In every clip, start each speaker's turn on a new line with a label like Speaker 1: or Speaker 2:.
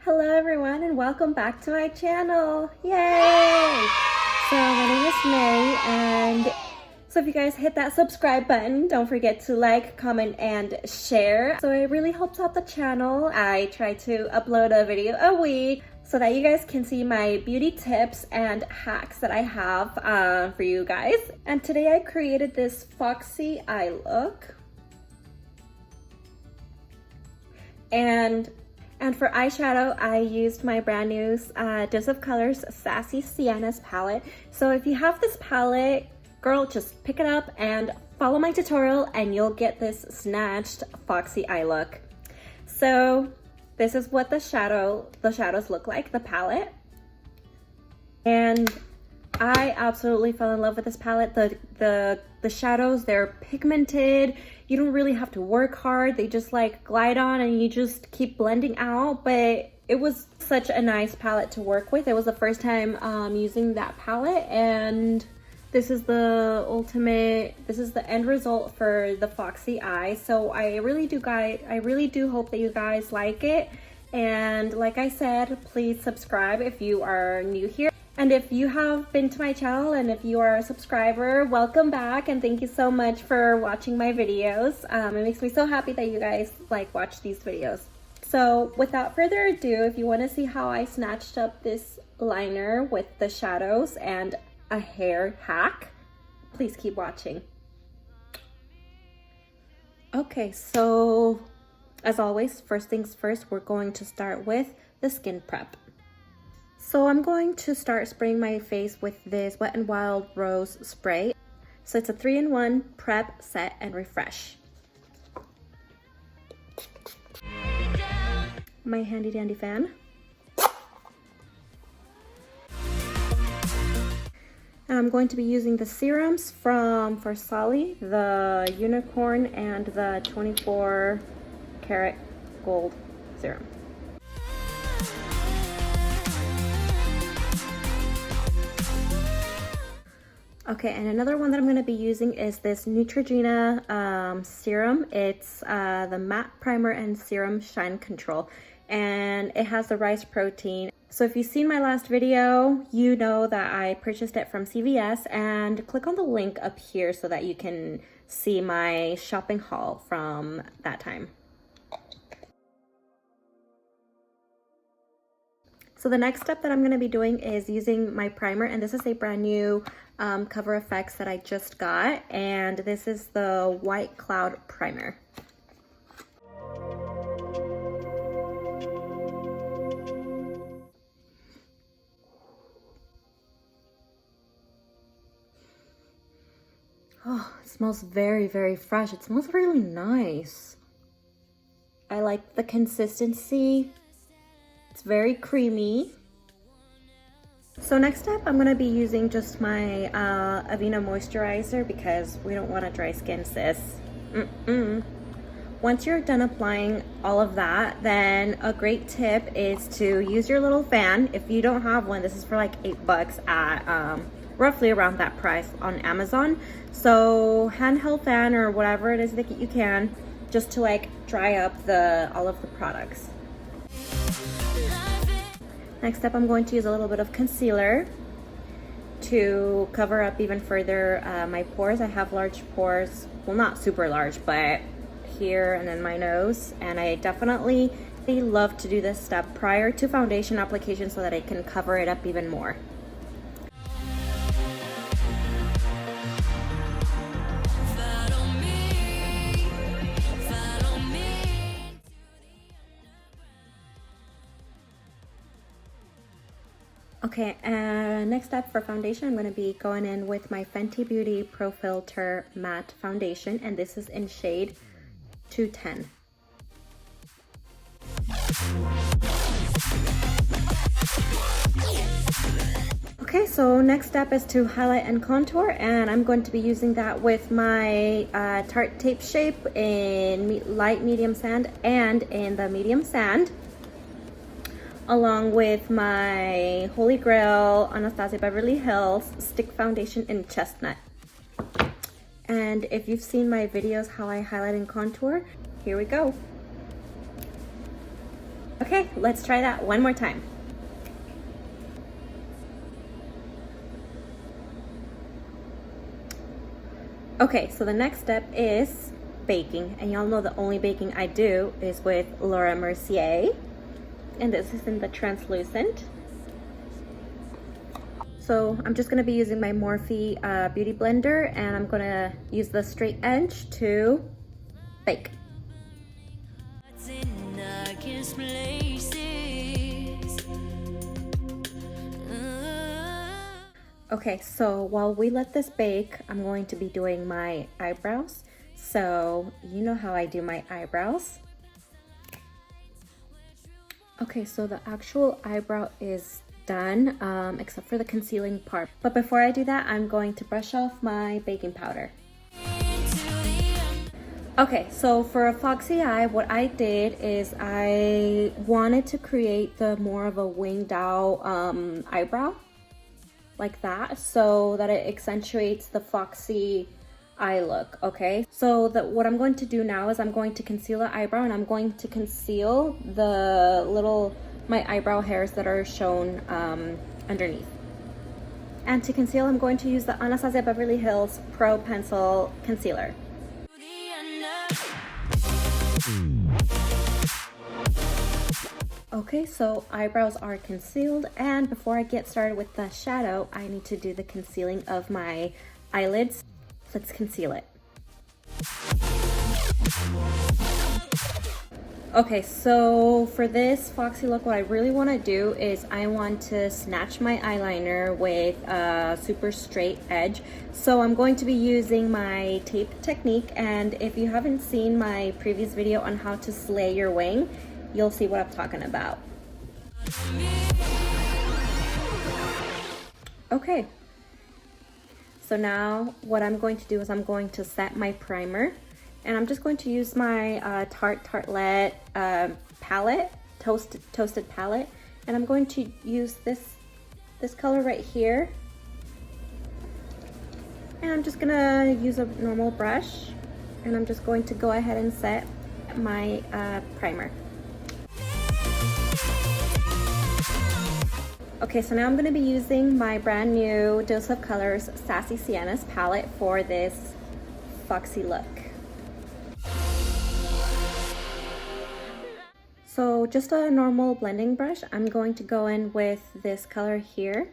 Speaker 1: Hello everyone and welcome back to my channel. Yay! So my name is Mary, and so if you guys hit that subscribe button, don't forget to like, comment, and share. So it really helps out the channel. I try to upload a video a week so that you guys can see my beauty tips and hacks that I have for you guys. And today I created this Foxy eye look. And for eyeshadow, I used my brand new Dose of Colors Sassy Siennas palette. So if you have this palette, girl, just pick it up and follow my tutorial and you'll get this snatched Foxy eye look. So this is what the shadows look like, the palette. And I absolutely fell in love with this palette. The shadows, they're pigmented. You don't really have to work hard. They just like glide on and you just keep blending out. But it was such a nice palette to work with. It was the first time using that palette, and this is the end result for the Foxy eye. So I really do hope that you guys like it. And like I said, please subscribe if you are new here. And if you have been to my channel and if you are a subscriber, welcome back and thank you so much for watching my videos. It makes me so happy that you guys watch these videos. So without further ado, if you want to see how I snatched up this liner with the shadows and a hair hack, please keep watching. Okay, so as always, first things first, we're going to start with the skin prep. So I'm going to start spraying my face with this Wet n Wild Rose spray. So it's a 3-in-1 prep, set, and refresh. My handy dandy fan. And I'm going to be using the serums from Foxy, the Unicorn and the 24 karat gold serum. Okay, and another one that I'm going to be using is this Neutrogena serum. It's the Matte Primer and Serum Shine Control, and it has the rice protein. So if you've seen my last video, you know that I purchased it from CVS, and click on the link up here so that you can see my shopping haul from that time. So the next step that I'm going to be doing is using my primer, and this is a brand new Cover FX that I just got, and this is the White Cloud Primer. Oh, it smells very, very fresh. It smells really nice. I like the consistency. It's very creamy. So next up, I'm going to be using just my Avena moisturizer because we don't want a dry skin, sis. Once you're done applying all of that, then a great tip is to use your little fan. If you don't have one, this is for like $8 at roughly around that price on Amazon. So handheld fan or whatever it is that you can, just to like dry up all of the products. Next up, I'm going to use a little bit of concealer to cover up even further my pores. I have large pores, well, not super large, but here and then my nose. And I definitely love to do this step prior to foundation application so that I can cover it up even more. Okay, and next up for foundation, I'm going to be going in with my Fenty Beauty Pro Filter Matte Foundation, and this is in shade 210. Okay, so next step is to highlight and contour, and I'm going to be using that with my Tarte Tape Shape in light medium sand and in the medium sand, along with my Holy Grail Anastasia Beverly Hills Stick Foundation in Chestnut. And if you've seen my videos how I highlight and contour, here we go. Okay, let's try that one more time. Okay, so the next step is baking, and y'all know the only baking I do is with Laura Mercier, and this is in the translucent. So I'm just gonna be using my Morphe beauty blender, and I'm gonna use the straight edge to bake. Okay, so while we let this bake, I'm going to be doing my eyebrows. So you know how I do my eyebrows. Okay, so the actual eyebrow is done, except for the concealing part. But before I do that, I'm going to brush off my baking powder. Okay, so for a foxy eye, what I did is I wanted to create the more of a winged out eyebrow, like that, so that it accentuates the foxy eye look. Okay, so what I'm going to do now is I'm going to conceal the eyebrow, and I'm going to conceal the my eyebrow hairs that are shown underneath. And to conceal, I'm going to use the Anastasia Beverly Hills Pro Pencil Concealer. Okay, so eyebrows are concealed, and before I get started with the shadow, I need to do the concealing of my eyelids. Let's conceal it. Okay, so for this foxy look, what I really want to do is I want to snatch my eyeliner with a super straight edge. So I'm going to be using my tape technique, and if you haven't seen my previous video on how to slay your wing, you'll see what I'm talking about. Okay, so now what I'm going to do is I'm going to set my primer, and I'm just going to use my Tartelette palette, toasted palette, and I'm going to use this color right here, and I'm just gonna use a normal brush, and I'm just going to go ahead and set my primer. Okay, so now I'm going to be using my brand new Dose of Colors Sassy Siennas palette for this foxy look. So just a normal blending brush, I'm going to go in with this color here.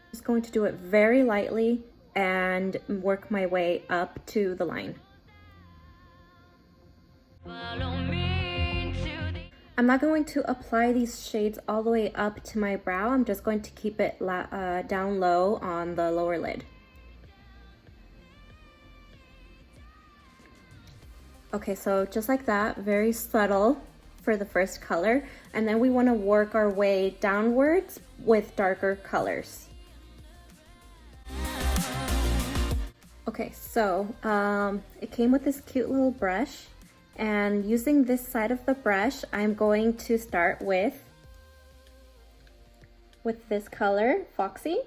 Speaker 1: Just going to do it very lightly and work my way up to the line. I'm not going to apply these shades all the way up to my brow. I'm just going to keep it down low on the lower lid. Okay, so just like that, very subtle for the first color. And then we want to work our way downwards with darker colors. Okay, so it came with this cute little brush. And using this side of the brush, I'm going to start with this color, Foxy.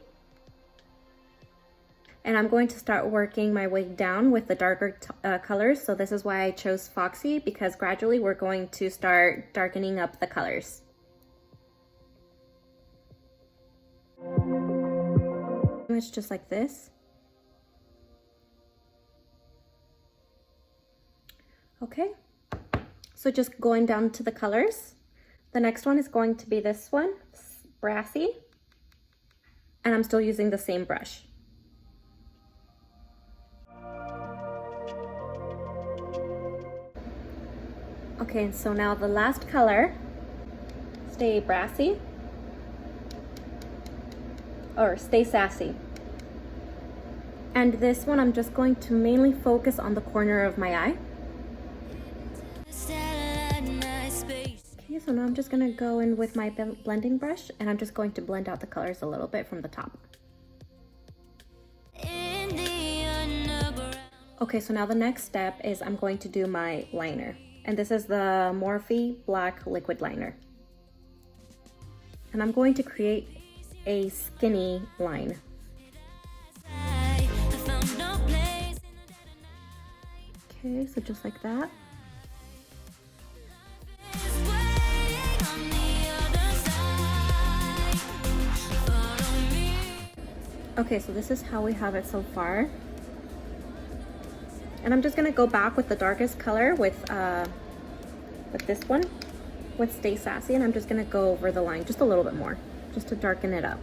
Speaker 1: And I'm going to start working my way down with the darker colors. So this is why I chose Foxy, because gradually we're going to start darkening up the colors. It's just like this. Okay, so just going down to the colors. The next one is going to be this one, Brassy, and I'm still using the same brush. Okay, so now the last color, Stay Brassy, or Stay Sassy. And this one I'm just going to mainly focus on the corner of my eye. Okay, so now I'm just gonna go in with my blending brush, and I'm just going to blend out the colors a little bit from the top. Okay, so now the next step is I'm going to do my liner. And this is the Morphe Black Liquid Liner. And I'm going to create a skinny line. Okay, so just like that. Okay, so this is how we have it so far. And I'm just gonna go back with the darkest color with this one, with Stay Sassy, and I'm just gonna go over the line just a little bit more, just to darken it up.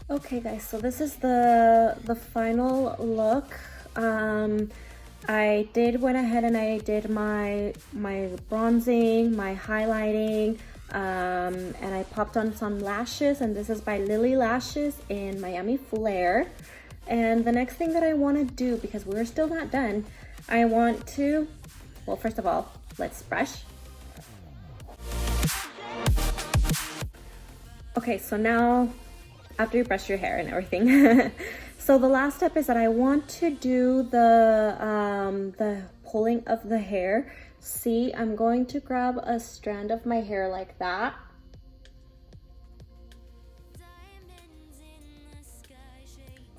Speaker 1: Okay guys, so this is the final look. I went ahead and I did my bronzing, my highlighting, and I popped on some lashes, and this is by Lily Lashes in Miami Flare. And the next thing that I want to do, because we're still not done, I want to, well, first of all, let's brush. Okay, so now after you brush your hair and everything. So the last step is that I want to do the pulling of the hair. See, I'm going to grab a strand of my hair like that.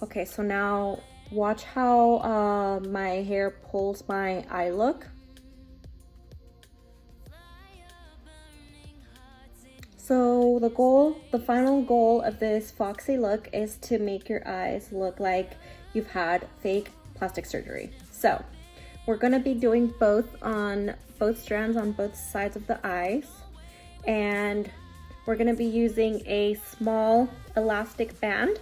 Speaker 1: Okay, so now watch how my hair pulls my eye look. So the final goal of this Foxy look is to make your eyes look like you've had fake plastic surgery. So we're gonna be doing both strands on both sides of the eyes, and we're gonna be using a small elastic band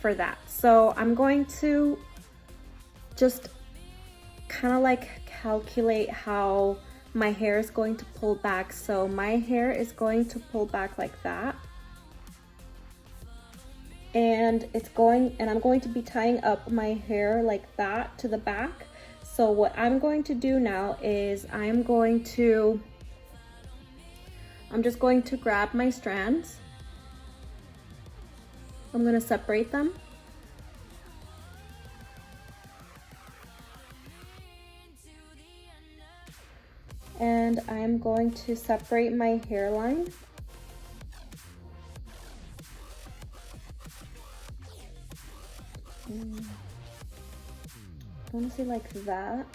Speaker 1: for that. So I'm going to just kind of like calculate how my hair is going to pull back. So my hair is going to pull back like that, and I'm going to be tying up my hair like that to the back. So what I'm going to do now is I'm just going to grab my strands. I'm going to separate them. And I'm going to separate my hairline. I want to say like that.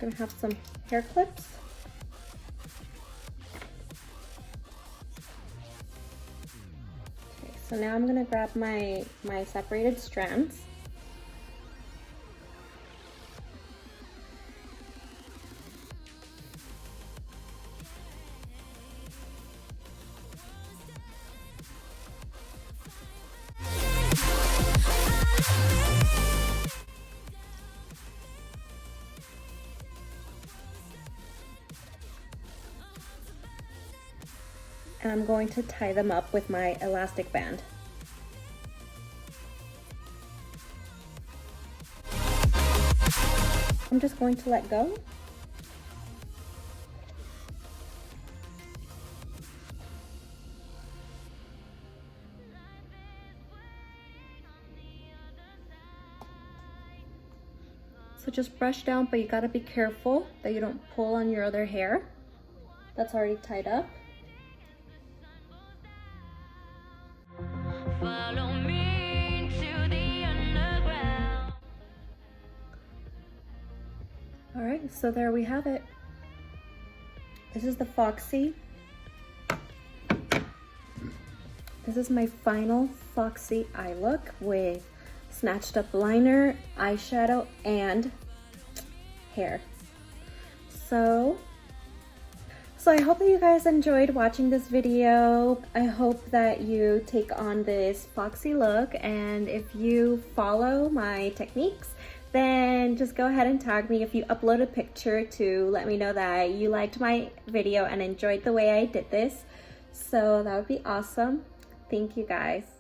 Speaker 1: I'm gonna have some hair clips. So now I'm gonna grab my separated strands. And I'm going to tie them up with my elastic band. I'm just going to let go. So just brush down, but you gotta be careful that you don't pull on your other hair that's already tied up. All right, so there we have it. This is the Foxy. This is my final Foxy eye look with snatched up liner, eyeshadow, and hair. So I hope that you guys enjoyed watching this video. I hope that you take on this Foxy look, and if you follow my techniques, then just go ahead and tag me if you upload a picture to let me know that you liked my video and enjoyed the way I did this. So that would be awesome. Thank you guys.